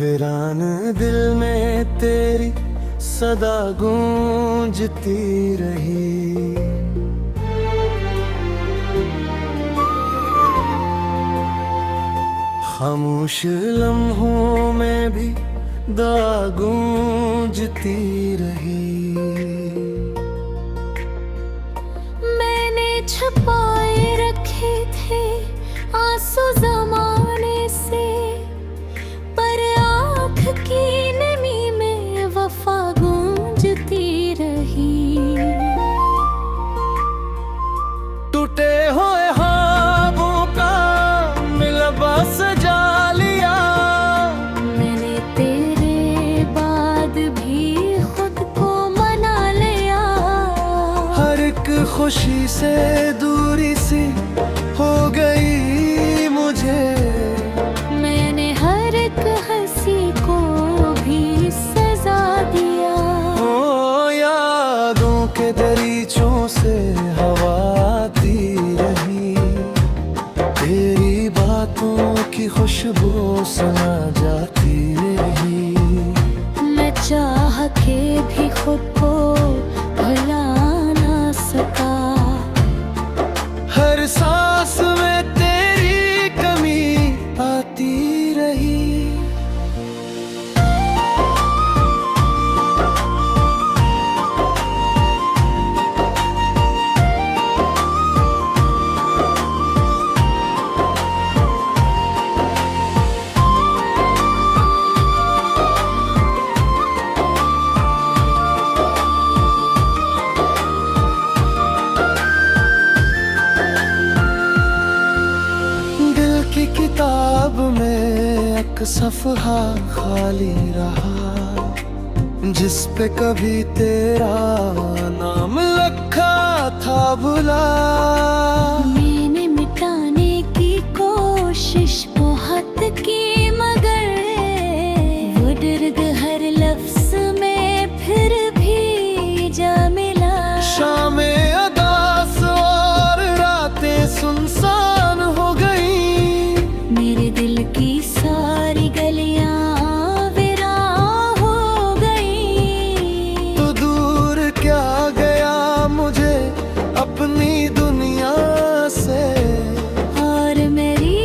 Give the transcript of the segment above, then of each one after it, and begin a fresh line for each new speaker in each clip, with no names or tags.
वीरान दिल में तेरी सदा गूंजती रही। खामोश लम्हों में भी दुआ गूंजती रही।
मैंने छुपाए रखे थे आंसू ज़माने से, पर आँख की नमी में वफा गूंजती रही।
टूटे हुए ख्वाबों का मिलबा सजा लिया।
मैंने तेरे बाद भी खुद को मना लिया।
हर एक खुशी से दूरी सी हो गई मुझे।
मैंने हर एक हंसी को भी सजा दिया।
ओ यादों के दरीचों से हवा आती रही। तेरी बातों की खुशबू सुना जाती रही।
मैं चाह के भी खुद को भुला ना सका।
हर सांस में तेरी कमी आती रही। दिल की किताब में एक सफ़हा खाली रहा, जिस पे कभी तेरा नाम लिखा था भुला।
मैंने मिटाने की कोशिश बहुत की, मगर वो दर्द हर लफ्ज में फिर भी जा मिला।
शामें अदास और रातें सुनसान हो गई।
मेरे दिल की सारी गलियां वीरान हो गई।
तो दूर क्या गया मुझे अपनी दुनिया से।
और मेरी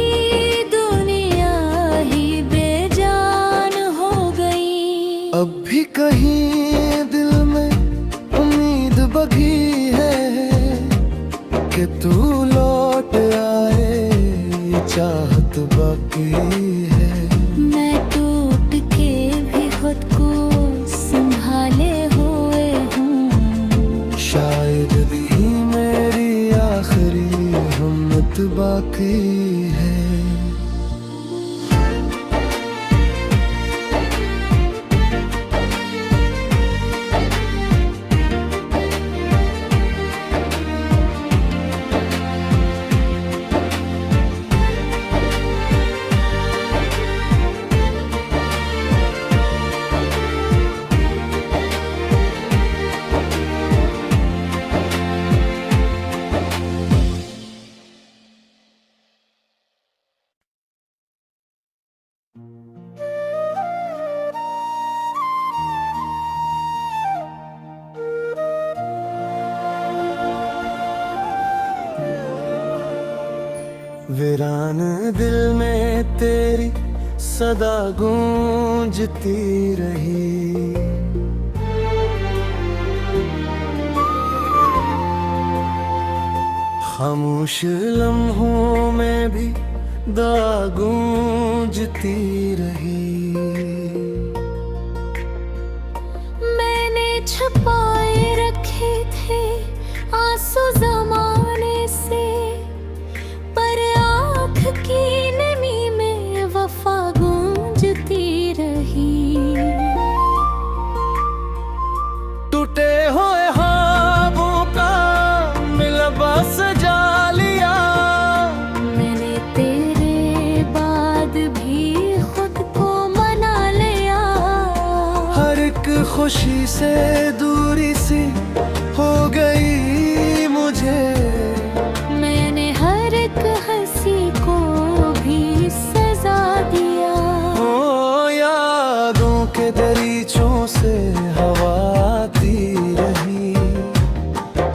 दुनिया ही बेजान हो गई।
अब भी कहीं दिल में उम्मीद बगी है कि तू लौट आए, ये चाहत बाकी है।
मैं टूट के भी खुद को संभाले हुए हूँ।
शायद भी मेरी आखिरी हिम्मत बाकी है। वीरान दिल में तेरी सदा गूंजती रही। खामोश लम्हों में भी दुआ गूंजती रही।
मैंने छुपाए रखे थे आंसू ज़माने से, पर आँख की नमी में वफा गूंजती रही।
टूटे हुए ख्वाबों का मिलबा सजा लिया।
मैंने तेरे बाद भी खुद को मना लिया।
हर एक खुशी से दूरी सी हो गई मुझे।
मैंने हर एक हंसी को भी सजा दिया।
ओ यार के दरीचों से हवा आती रही,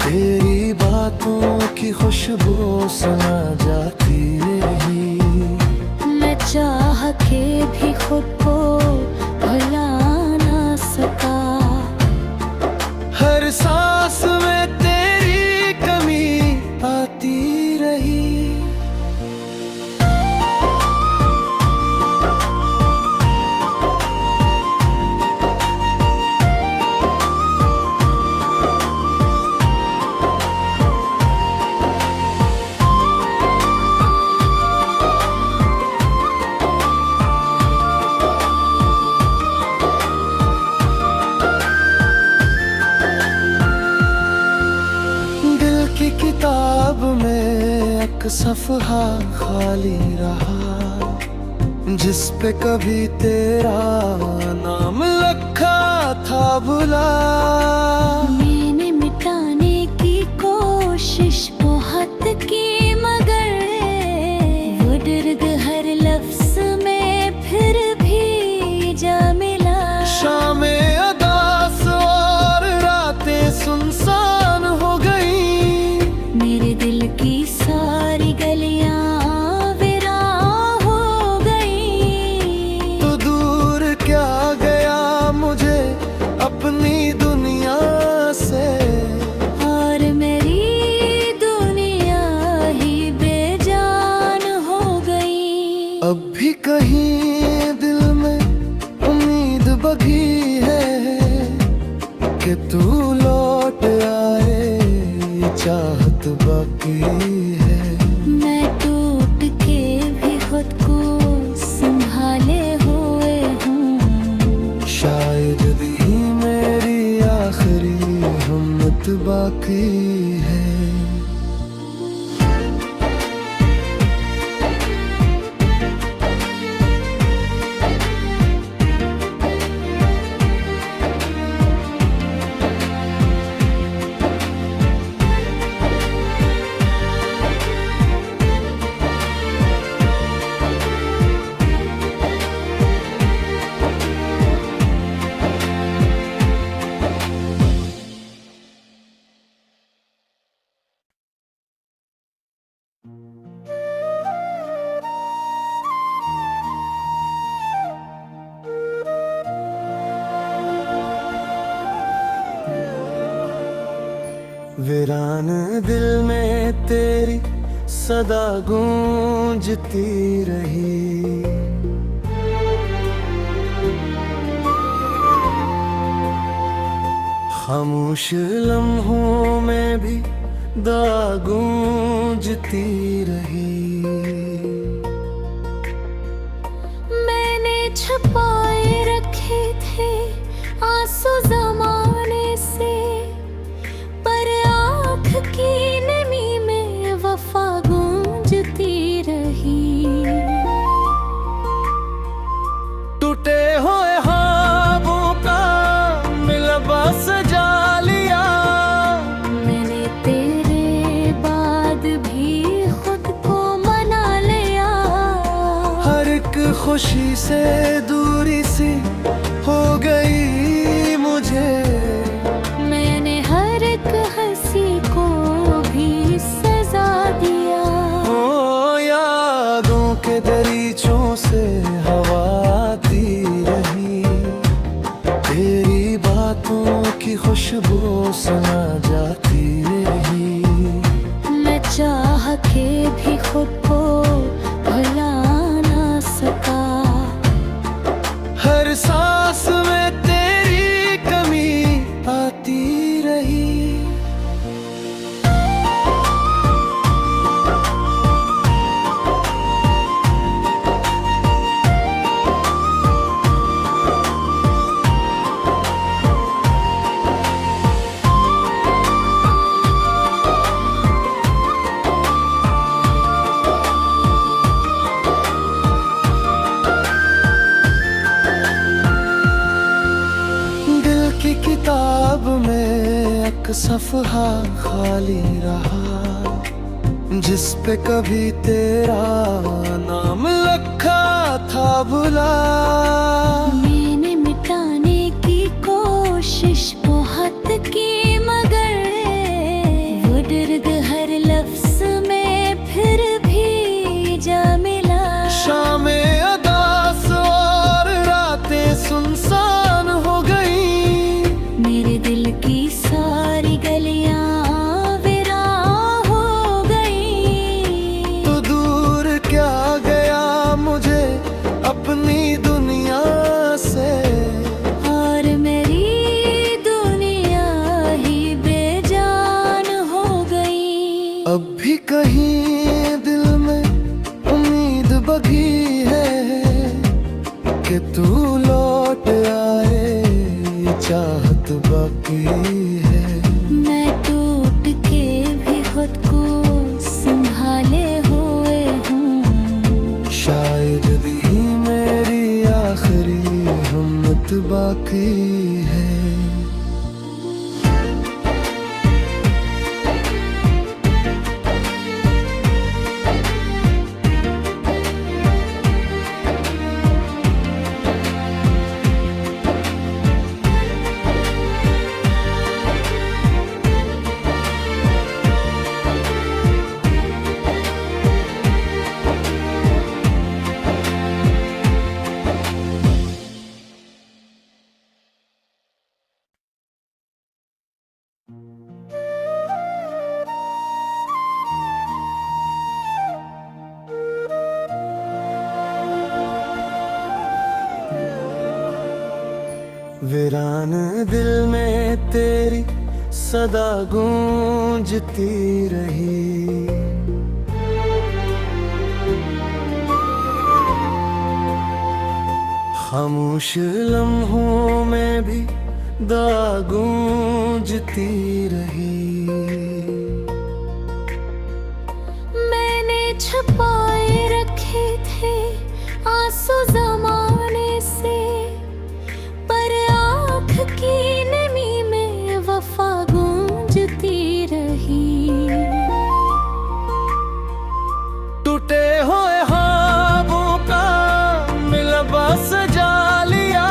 तेरी बातों की खुशबू सुना जाती रही।
मैं चाह के भी खुद को भुला ना सका,
हर सांस में तेरी कमी आती रही। किताब में एक सफ़हा खाली रहा, जिस पे कभी तेरा नाम लिखा था भुला।
मैंने मिटाने की कोशिश बहुत की, मगर वो दर्द हर लफ्ज़ में फिर भी जा मिला।
शामें अदास और रातें सुनसान हो गई,
मेरे दिल की सारी गलियां वीरान हो गई।
तो दूर क्या गया मुझे अपनी दुनिया से,
और मेरी दुनिया ही बेजान हो गई।
अब भी कहीं दिल में उम्मीद बगी है कि तू लौट आए, चाहत बाकी है।
मैं टूट के भी खुद को संभाले हुए हूँ,
शायद भी मेरी आखिरी हिम्मत बाकी है। वीरान दिल में तेरी सदा गूंजती रही, खामोश लम्हों में भी दुआ गूंजती रही।
मैंने छुपाए रखे थे आंसू ज़माने से, पर आँख की नमी में वफा गूंजती रही।
टूटे हुए ख्वाबों का मिलबा सजा लिया,
मैंने तेरे बाद भी खुद को मना लिया।
हर एक खुशी से दूरी सी हो गई मुझे,
मैंने हर एक हंसी को भी सजा दिया।
ओ यादों के दरीचों से हवा आती रही, तेरी बातों की खुशबू सुना जाती रही।
मैं चाह के भी खुद को भुला ना सका,
हर सांस में तेरी कमी आती रही। किताब में एक सफ़हा खाली रहा, जिस पे कभी तेरा नाम लिखा था भुला।
मैंने मिटा
हिम्मत बाकी है। वीरान दिल में तेरी सदा गूंजती रही। खामोश लम्हों में भी दुआ गूंजती रही।
मैंने छुपाए रखे थे आंसू जमाने से, पर आँख की नमी में वफा गूंजती रही।
टूटे हुए ख्वाबों का मिलबा सजा लिया।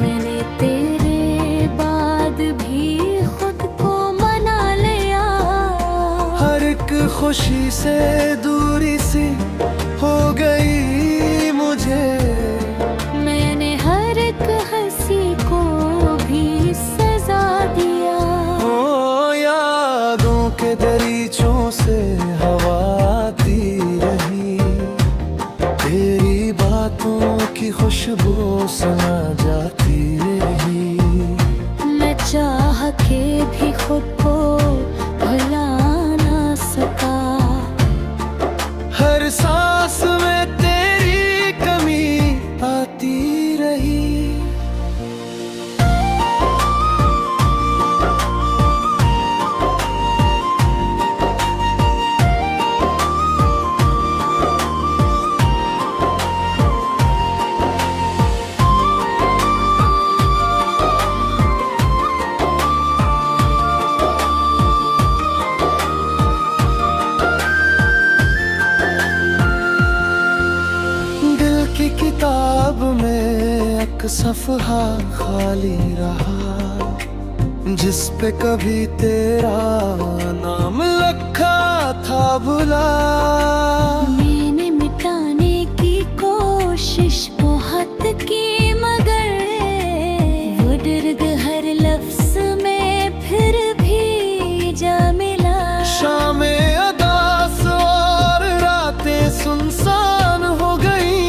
मैंने तेरे बाद भी खुद को मना लिया।
हर एक खुशी से दूरी सी हो गई मुझे।
मैंने हर एक हंसी को भी सजा दिया।
ओ यादों के दरीचों से हवा आती रही। तेरी बातों की खुशबू सुना जाती रही।
मैं चाह के भी खुद को भुला ना सका।
हर सांस में तेरी कमी आती रही। दिल की किताब में एक सफ़हा खाली रहा, जिस पे कभी तेरा नाम लिखा था भुला।
मैंने मिटाने की कोशिश बहुत की, मगर वो दर्द हर लफ्ज में फिर भी जा मिला।
शामें अदास और रातें सुनसान हो गई।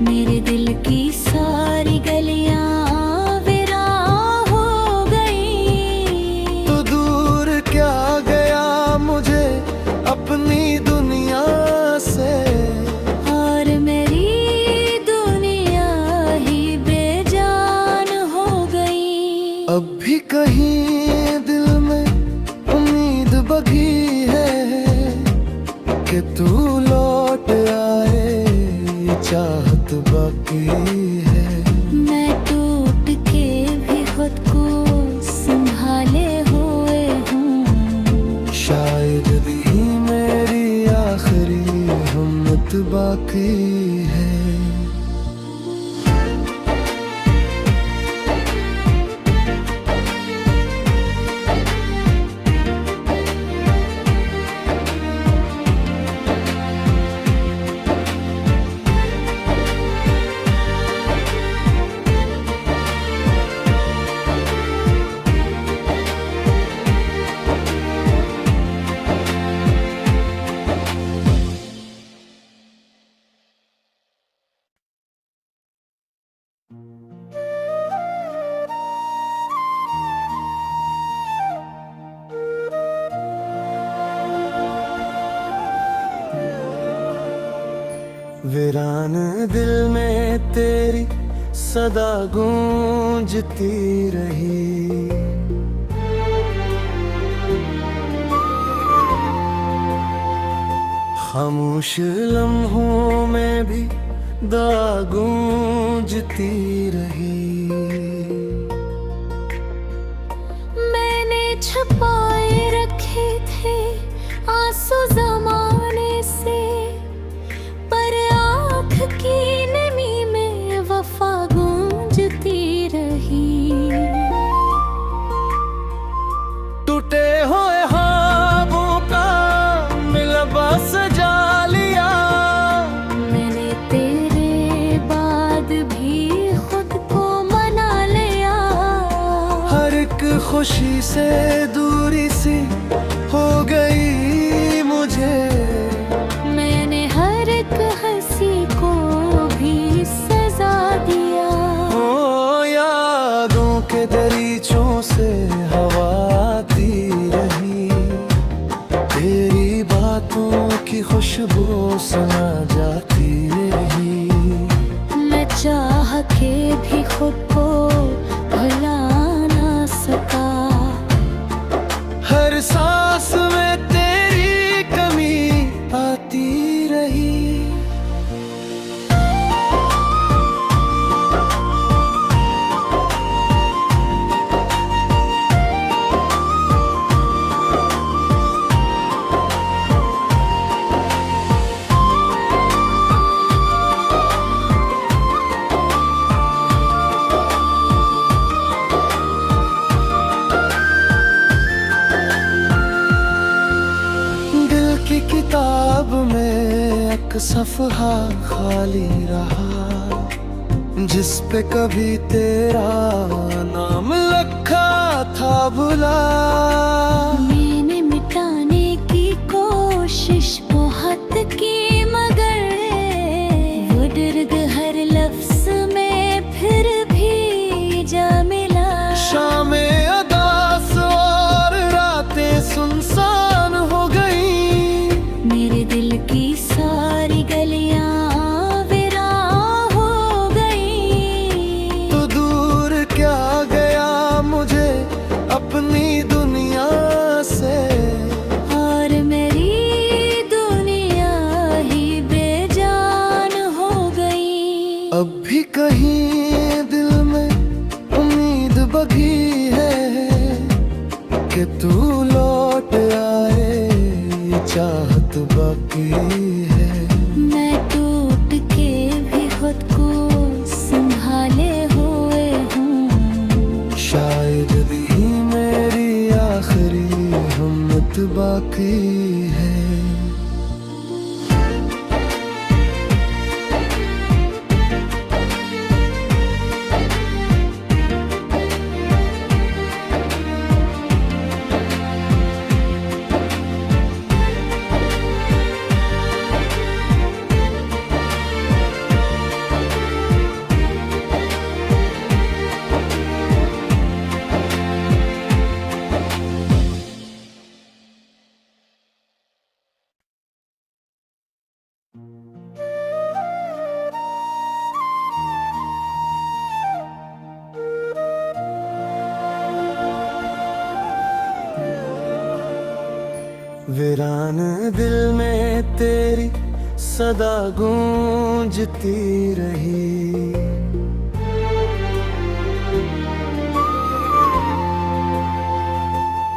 मेरे दिल की सारी गलियां वीरान हो गई।
तो दूर क्या गया मुझे अपनी दुनिया से।
और मेरी दुनिया ही बेजान हो गई।
अब भी कहीं दिल में उम्मीद बगी है कि तू लौट आए। ये चाहत बाकी है।
मैं टूट के भी खुद को संभाले हुए हूँ।
शायद भी मेरी आखिरी हिम्मत बाकी है। वीरान दिल में तेरी सदा गूंजती रही। खामोश लम्हों में भी दुआ गूंजती रही।
मैंने छुपाए रखे थे आंसू जमाने से, पर आँख की नमी में वफा गूंजती रही।
टूटे हुए ख्वाबों का मिलबा सजा लिया।
मैंने तेरे बाद भी खुद को मना लिया।
हर एक खुशी से दूरी सी हो गई मुझे।
मैंने हर एक हंसी को भी सजा दिया।
ओ यादों के दरीचों से हवा आती रही। तेरी बातों की खुशबू सुना जाती रही।
मैं चाह के भी खुद को भुला ना सका।
हर सांस में तेरी कमी आती रही। दिल की किताब में एक सफ़हा खाली रहा, जिस पे कभी तेरा नाम लिखा था भुला।
मैंने मिटाने की कोशिश बहुत की, मगर वो दर्द हर लफ्ज में फिर भी जा मिला।
शामें अदास और रातें सुनसान हो गई।
मेरे दिल की सारी गलियां वीरान हो गई।
तो दूर क्या गया मुझे अपनी दुनिया से।
और मेरी दुनिया ही बेजान हो गई।
अब भी कहीं दिल में उम्मीद बगी है कि तू लौट आए, ये चाहत बाकी है।
मैं टूट के भी खुद को संभाले हुए हूँ।
शायद भी मेरी आखिरी हिम्मत बाकी है। वीरान दिल में तेरी सदा गूंजती रही।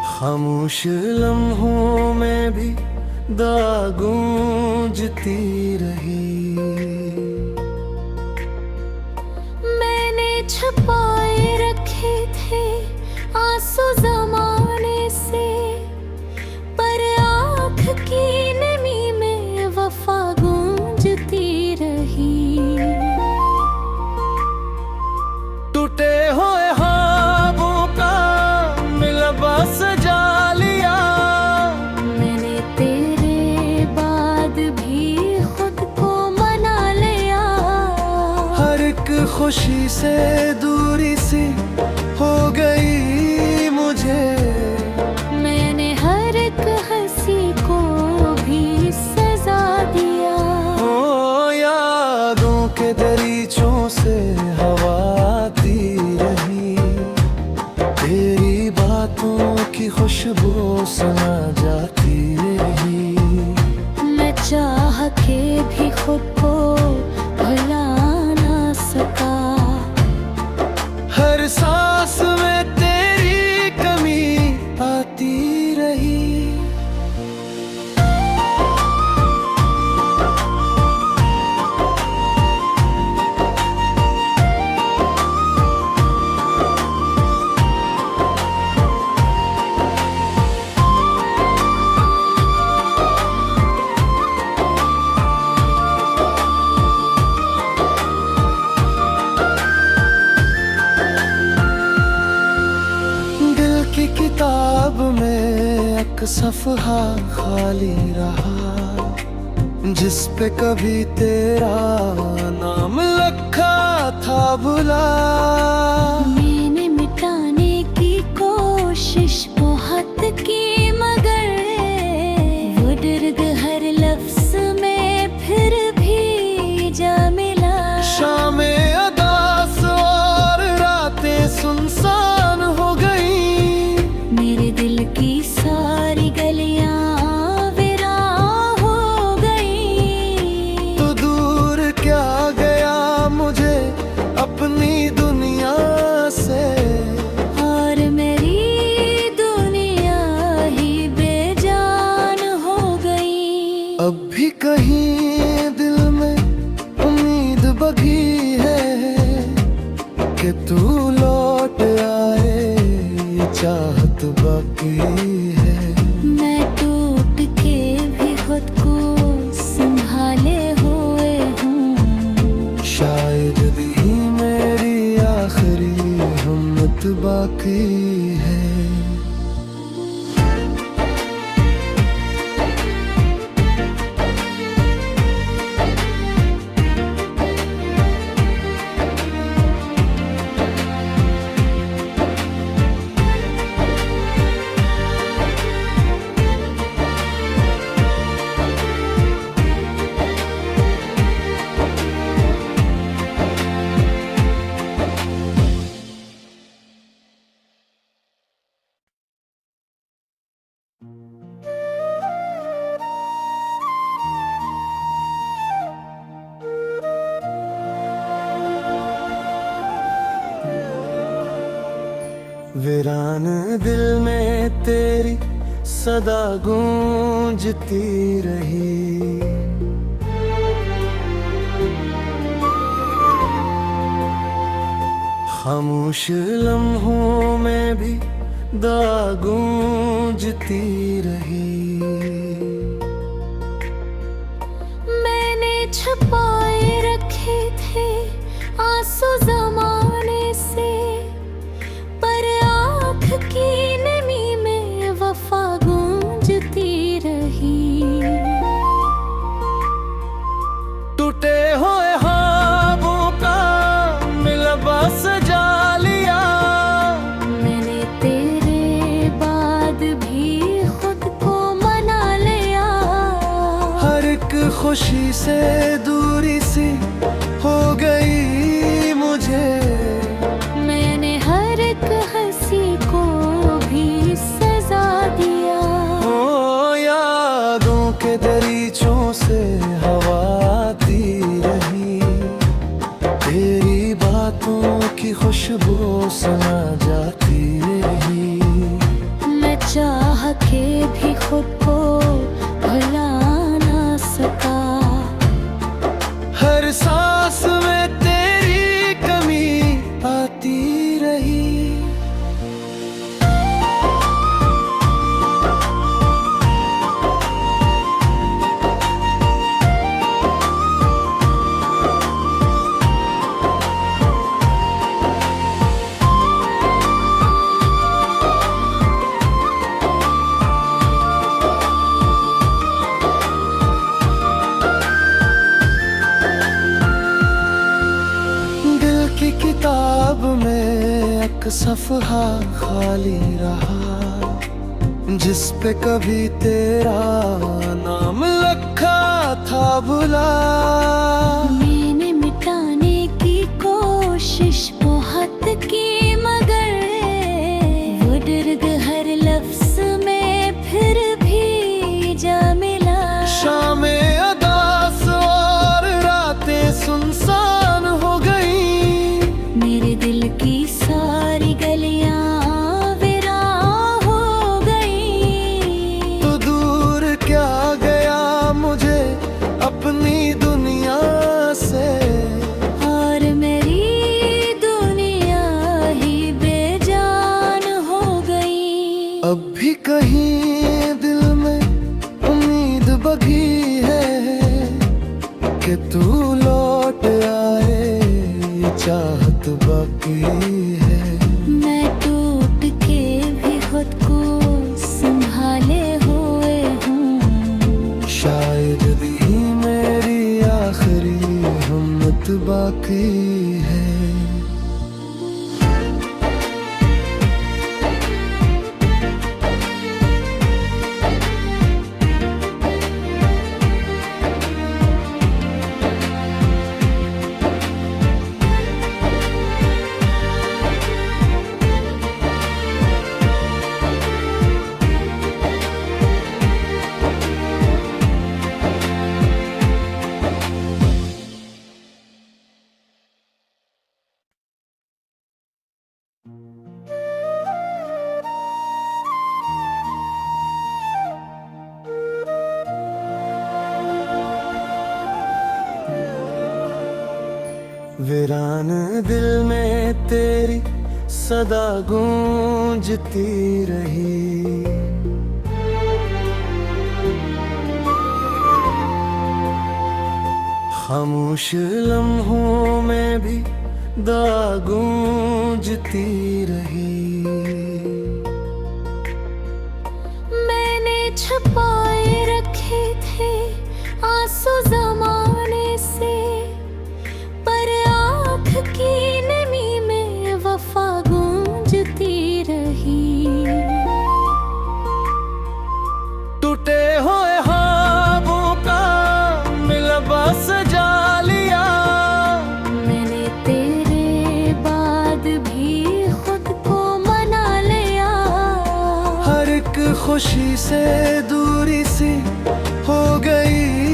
खामोश लम्हों में भी दुआ गूंजती रही।
मैंने छुपाए रखे थे आंसू जमाने से, पर आँख की नमी में वफा गूंजती रही।
टूटे हुए ख्वाबों का मिलबा सजा लिया।
मैंने तेरे बाद भी खुद को मना लिया।
हर एक खुशी से दूरी सी हो गई मुझे।
मैंने हर एक हंसी को भी सजा दिया।
ओ यादों के दरीचों से हवा आती रही। तेरी बातों की खुशबू सुना जाती रही।
मैं चाह के भी खुद को भुला
किताब में एक सफ़हा खाली रहा, जिस पे कभी तेरा नाम लिखा था भुला।
मैंने मिटाने की कोशिश बहुत की, मगर वो दर्द हर लफ्ज़ में फिर भी जा मिला।
शामें अदास और रातें सुनसान हो गई,
मेरे दिल की सारी गलियां वीरान हो गई।
तो दूर क्या गया मुझे अपनी दुनिया से,
और मेरी दुनिया ही बेजान हो गई।
अब भी कहीं दिल में उम्मीद बगी है कि तू लौट आए, ये चाहत बाकी है।
मैं टूट के भी खुद को संभाले हुए हूँ,
शायद भी मेरी आखिरी हिम्मत बाकी है। वीरान दिल में तेरी सदा गूंजती रही, खामोश लम्हों में भी दुआ गूंजती रही।
मैंने छुपाए रखे थे आंसू ज़माने से, पर आँख की नमी में वफा गूंजती रही।
टूटे हुए ख्वाबों का मिलबा सजा लिया,
मैंने तेरे बाद भी खुद को मना लिया।
हर एक खुशी से दूरी सी हो गई मुझे,
मैंने हर एक हंसी को भी सजा दिया।
ओ यादों के दरीचों से हवा आती रही, तेरी बातों की खुशबू सुना जाती रही।
मैं चाह के भी खुद को भुला ना सका,
हर सांस में तेरी कमी आती रही। दिल की किताब में एक सफ़हा खाली रहा, जिस पे कभी तेरा नाम लिखा था भुला।
मैंने मिटाने की कोशिश बहुत की, मगर वो दर्द हर लफ्ज़ में फिर भी जा मिला।
शामें अदास और रातें सुनसान हो गई,
मेरे दिल की सारी गलियां वीरान हो गई।
तो दूर क्या गया मुझे अपनी दुनिया से,
और मेरी दुनिया ही बेजान हो गई।
अब भी कहीं दिल में उम्मीद बगी है कि तू लौट आए, ये चाहत बाकी है। बाकी है। वीरान दिल में तेरी सदा गूंजती रही। खामोश लम्हों में भी दुआ गूंजती रही।
मैंने छुपाए रखे थे आंसू जमाने से, पर आँख की नमी में वफा गूंजती रही।
टूटे हुए ख्वाबों का मिलबा सजा लिया।
मैंने तेरे बाद भी खुद को मना लिया।
हर एक खुशी से दूरी सी हो गई